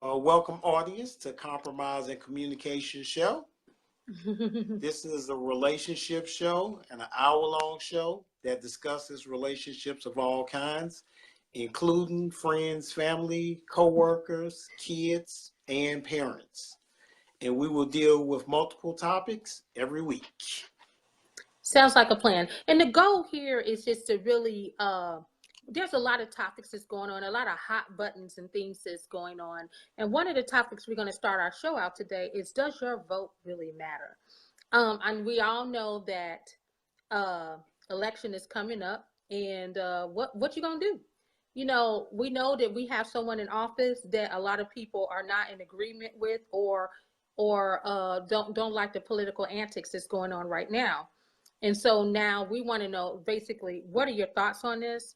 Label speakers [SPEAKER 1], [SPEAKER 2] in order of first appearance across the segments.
[SPEAKER 1] Welcome, audience, to Compromise and Communication Show. This is a relationship show and an hour-long show that discusses relationships of all kinds, including friends, family, co-workers, kids, and parents. And we will deal with multiple topics every week.
[SPEAKER 2] Sounds like a plan. And the goal here is just to really, there's a lot of topics that's going on, a lot of hot buttons and things that's going on. And one of the topics we're going to start our show out today is, does your vote really matter? And we all know that election is coming up, and what you gonna do? You know, we know that we have someone in office that a lot of people are not in agreement with, or don't like the political antics that's going on right now. And so now we want to know basically, what are your thoughts on this?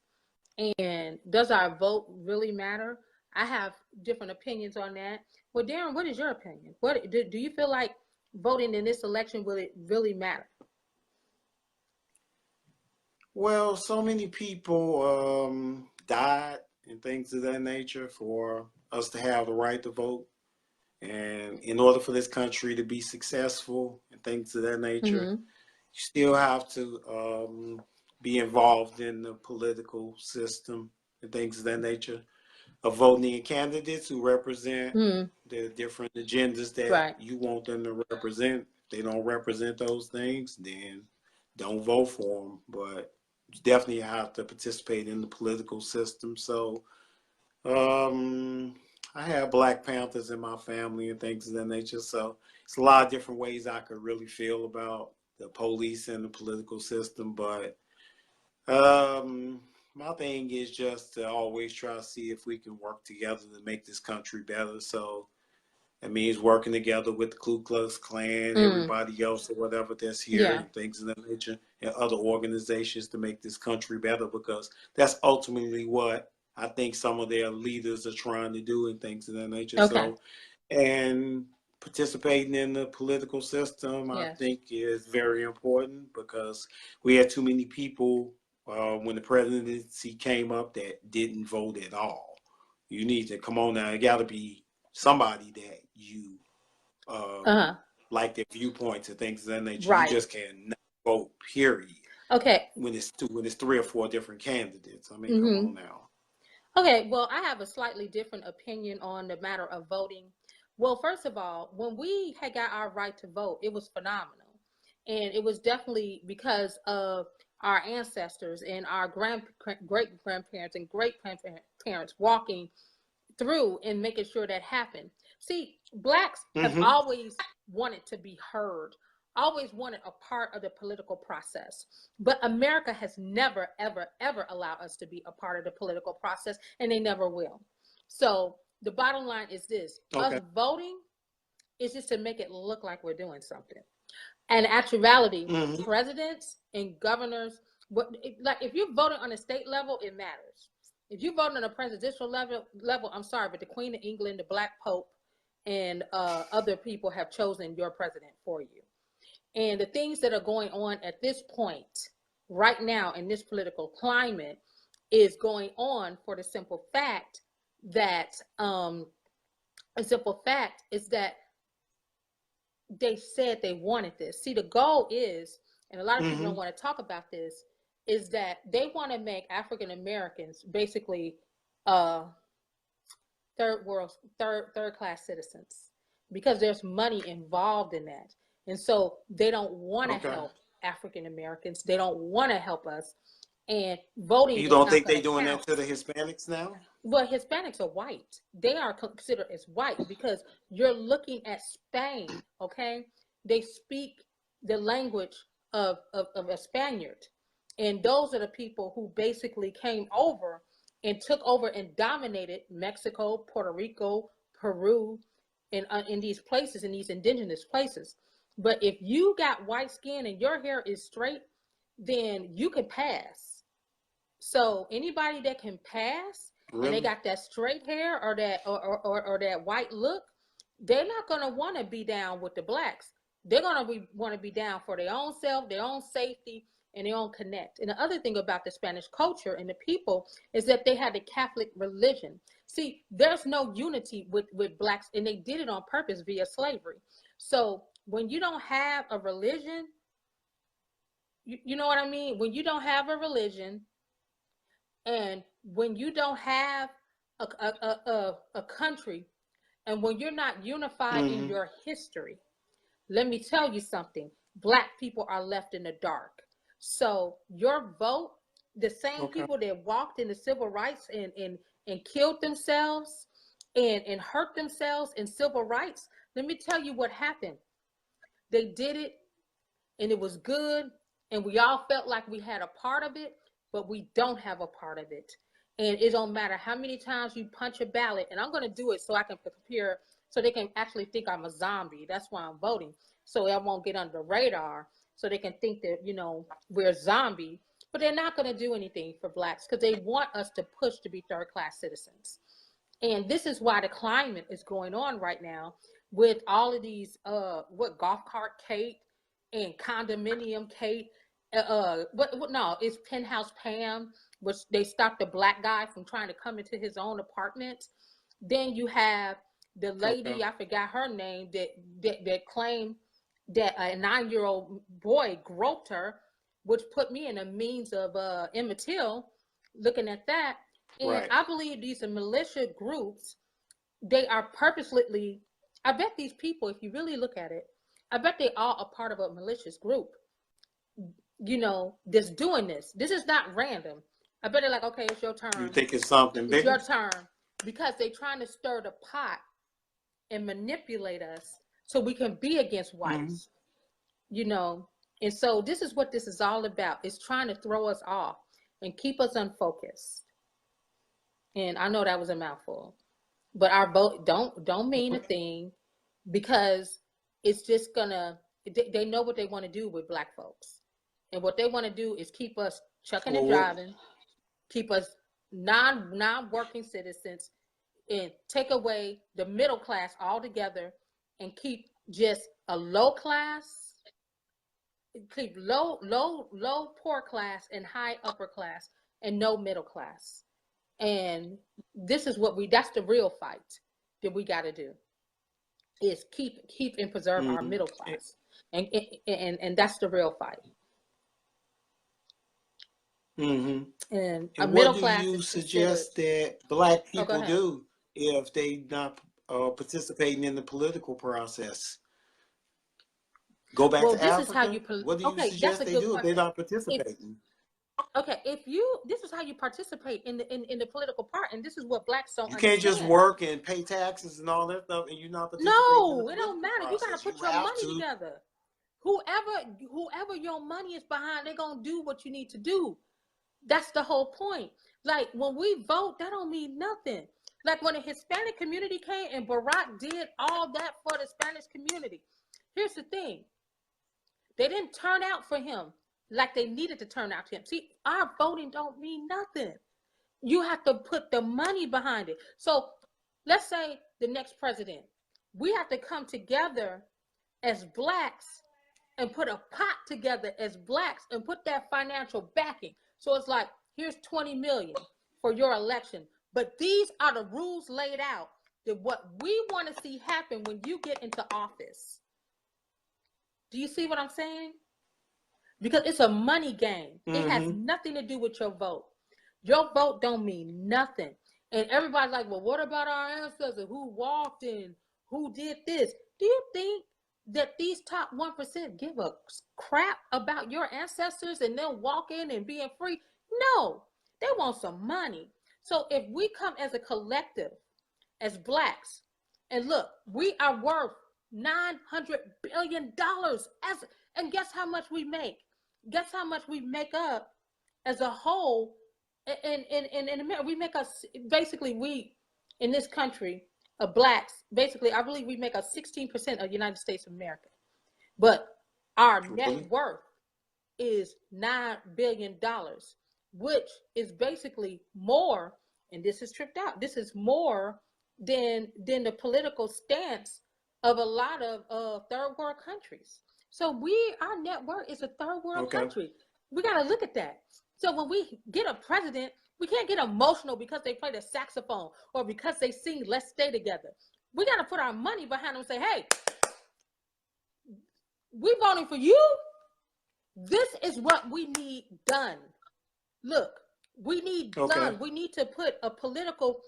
[SPEAKER 2] And does our vote really matter? I have different opinions on that. Well, Darin, what is your opinion? What do you feel like voting in this election, will it really matter?
[SPEAKER 1] Well, so many people died and things of that nature for us to have the right to vote. And in order for this country to be successful and things of that nature,
[SPEAKER 2] Mm-hmm.
[SPEAKER 1] you still have to be involved in the political system and things of that nature, of voting in candidates who represent
[SPEAKER 2] Mm-hmm.
[SPEAKER 1] the different agendas that
[SPEAKER 2] Right.
[SPEAKER 1] you want them to represent. If they don't represent those things, then don't vote for them. But you definitely have to participate in the political system. So um, I have Black Panthers in my family and things of that nature. So it's a lot of different ways I could really feel about the police and the political system. But my thing is just to always try to see if we can work together to make this country better. So that means working together with the Ku Klux Klan,
[SPEAKER 2] Mm.
[SPEAKER 1] everybody else or whatever that's here,
[SPEAKER 2] Yeah.
[SPEAKER 1] and things of that nature, and other organizations to make this country better, because that's ultimately what I think some of their leaders are trying to do and things of that nature.
[SPEAKER 2] Okay.
[SPEAKER 1] So, and participating in the political system, I
[SPEAKER 2] Yes.
[SPEAKER 1] think is very important, because we had too many people when the presidency came up that didn't vote at all. You need to come on now. It got to be somebody that you
[SPEAKER 2] Uh-huh.
[SPEAKER 1] like their viewpoints and things of that nature. You
[SPEAKER 2] Right.
[SPEAKER 1] just can't vote. Period.
[SPEAKER 2] Okay.
[SPEAKER 1] When it's three or four different candidates. I mean, come
[SPEAKER 2] Mm-hmm.
[SPEAKER 1] on now.
[SPEAKER 2] Okay. Well, I have a slightly different opinion on the matter of voting. Well, first of all, when we had got our right to vote, it was phenomenal. And it was definitely because of our ancestors and our great grandparents and great grandparents walking through and making sure that happened. See, blacks have
[SPEAKER 1] Mm-hmm.
[SPEAKER 2] always wanted to be heard, always wanted a part of the political process. But America has never, ever, ever allowed us to be a part of the political process, and they never will. So the bottom line is this: us
[SPEAKER 1] Okay.
[SPEAKER 2] voting is just to make it look like we're doing something. And in actuality,
[SPEAKER 1] Mm-hmm.
[SPEAKER 2] presidents and governors, like if you're voting on a state level, it matters. If you vote on a presidential level, I'm sorry, but the Queen of England, the Black Pope, and other people have chosen your president for you. And the things that are going on at this point, right now in this political climate, is going on for the simple fact that a simple fact is that they said they wanted this. See, the goal is, and a lot of people
[SPEAKER 1] Mm-hmm.
[SPEAKER 2] don't want to talk about this, is that they want to make African Americans basically uh third class citizens, because there's money involved in that. And so they don't want to
[SPEAKER 1] Okay.
[SPEAKER 2] help African Americans. They don't want to help us. And voting
[SPEAKER 1] You
[SPEAKER 2] is
[SPEAKER 1] don't
[SPEAKER 2] not
[SPEAKER 1] think
[SPEAKER 2] going
[SPEAKER 1] they
[SPEAKER 2] to
[SPEAKER 1] doing that to
[SPEAKER 2] count.
[SPEAKER 1] the Hispanics now?
[SPEAKER 2] Well, Hispanics are white. They are considered as white because you're looking at Spain, okay? They speak the language of a Spaniard. And those are the people who basically came over and took over and dominated Mexico, Puerto Rico, Peru, and in these places, in these indigenous places. But if you got white skin and your hair is straight, then you could pass. So anybody that can pass and they
[SPEAKER 1] Really?
[SPEAKER 2] got that straight hair or that or that white look, they're not gonna want to be down with the blacks. They're gonna want to be down for their own self, their own safety, and they don't connect. And the other thing about the Spanish culture and the people is that they had the Catholic religion. See, there's no unity with blacks, and they did it on purpose via slavery. So when you don't have a religion, you know what I mean? When you don't have a religion, and when you don't have a country, and when you're not unified in your history, let me tell you something. Black people are left in the dark. So your vote, the same people that walked in the civil rights and killed themselves and hurt themselves in civil rights, let me tell you what happened. They did it, and it was good, and we all felt like we had a part of it, but we don't have a part of it. And it don't matter how many times you punch a ballot, and I'm going to do it so I can prepare, so they can actually think I'm a zombie. That's why I'm voting, so I won't get under the radar, so they can think that, you know, we're a zombie. But they're not going to do anything for blacks because they want us to push to be third-class citizens. And this is why the climate is going on right now with all of these, golf cart Kate and condominium Kate. No, it's Penthouse Pam, which they stopped the black guy from trying to come into his own apartment. Then you have the lady, I forgot her name, that claimed that a 9-year-old boy groped her, which put me in a means of Emmett Till, looking at that. And I believe these are militia groups. They are purposely, I bet these people, if you really look at it, I bet they all are part of a malicious group, you know, that's doing this. This is not random. I bet they're like, okay, it's your turn.
[SPEAKER 1] You think it's something big?
[SPEAKER 2] It's your turn. Because they're trying to stir the pot and manipulate us so we can be against whites, you know. And so this is what this is all about. It's trying to throw us off and keep us unfocused. And I know that was a mouthful, but our vote don't mean a thing, because it's just gonna, they know what they want to do with black folks. And what they want to do is keep us chucking and driving, keep us non-working citizens, and take away the middle class altogether, and keep just a low class, keep low poor class and high upper class, and no middle class. And this is what that's the real fight that we got to do, is keep and preserve our middle class. And that's the real fight. And a middle class.
[SPEAKER 1] What do you suggest that black people do if they not participating in the political process? Go back to Africa? This is how you what do you suggest they do if they're not participating?
[SPEAKER 2] This is how you participate in the political part, and this is what blacks don't understand.
[SPEAKER 1] You can't just work and pay taxes and all that stuff, and you're not participating.
[SPEAKER 2] No, it don't matter. You gotta put your money together. Whoever your money is behind, they're gonna do what you need to do. That's the whole point. Like, when we vote, that don't mean nothing. Like, when the Hispanic community came and Barack did all that for the Spanish community, here's the thing. They didn't turn out for him like they needed to turn out to him. See, our voting don't mean nothing. You have to put the money behind it. So let's say the next president, we have to come together as blacks and put a pot together as blacks and put that financial backing. So it's like, here's 20 million for your election. But these are the rules laid out, that what we want to see happen when you get into office. Do you see what I'm saying? Because it's a money game. It has nothing to do with your vote. Your vote don't mean nothing. And everybody's like, well, what about our ancestors? Who walked in? Who did this? Do you think that these top 1% give a crap about your ancestors and them walking and being free? No, they want some money. So if we come as a collective, as blacks, and look, we are worth $900 billion and guess how much we make? Guess how much we make up as a whole in America? We make us, basically, we, in this country of blacks, basically, I believe we make up 16% of the United States of America. But our net worth is $9 billion, which is basically more, and this is tripped out, this is more than the political stance of a lot of third world countries. So our net worth is a third world country. We got to look at that. So when we get a president, we can't get emotional because they play the saxophone or because they sing Let's Stay Together. We got to put our money behind them and say, hey, we voting for you. This is what we need done. Look, we need done. We need to put a political,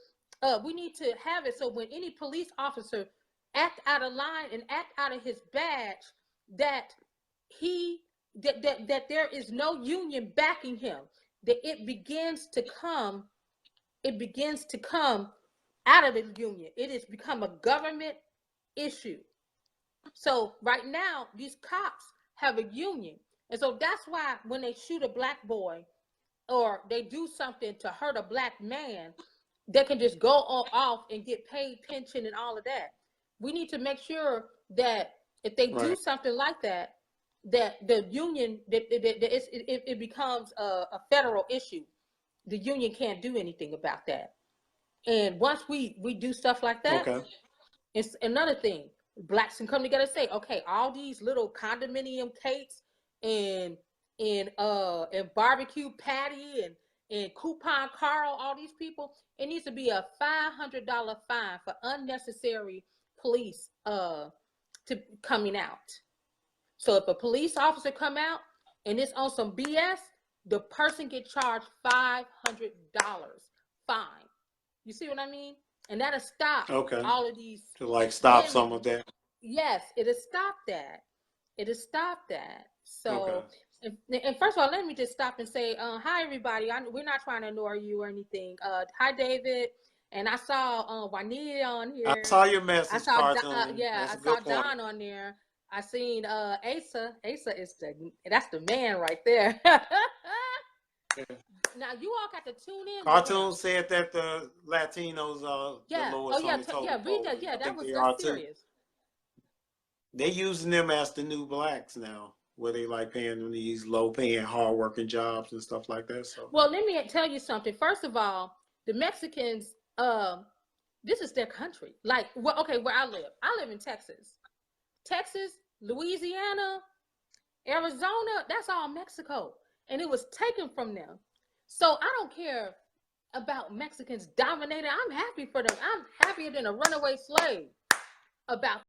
[SPEAKER 2] we need to have it so when any police officer act out of line and act out of his badge, that that there is no union backing him, that it begins to come out of the union. It has become a government issue. So right now, these cops have a union. And so that's why when they shoot a black boy or they do something to hurt a black man, they can just go off and get paid pension and all of that. We need to make sure that if they do something like that, that the union, that it becomes a federal issue. The union can't do anything about that. And once we do stuff like that, it's another thing. Blacks can come together and say, okay, all these little condominium cakes and barbecue Patty and Coupon Carl, all these people, it needs to be a $500 fine for unnecessary police coming out. So if a police officer come out and it's on some BS, the person get charged $500 fine. You see what I mean? And that'll stop all of these. To
[SPEAKER 1] like stop some of that.
[SPEAKER 2] Yes, it'll stop that. It'll stop that. So, and first of all, let me just stop and say, hi everybody. We're not trying to ignore you or anything. Hi David. And I saw Juanita on here.
[SPEAKER 1] I saw your message.
[SPEAKER 2] I saw I saw Don on there. I seen Asa. Asa is that's the man right there. Now you all got to tune in.
[SPEAKER 1] Cartoon said that the Latinos are the lowest
[SPEAKER 2] read that. Yeah, that's serious.
[SPEAKER 1] They're using them as the new blacks now, where they like paying them these low-paying, hard-working jobs and stuff like that. So,
[SPEAKER 2] well, let me tell you something. First of all, the Mexicans, this is their country. Like, where I live in Texas, Louisiana, Arizona. That's all Mexico, and it was taken from them. So I don't care about Mexicans dominating. I'm happy for them. I'm happier than a runaway slave about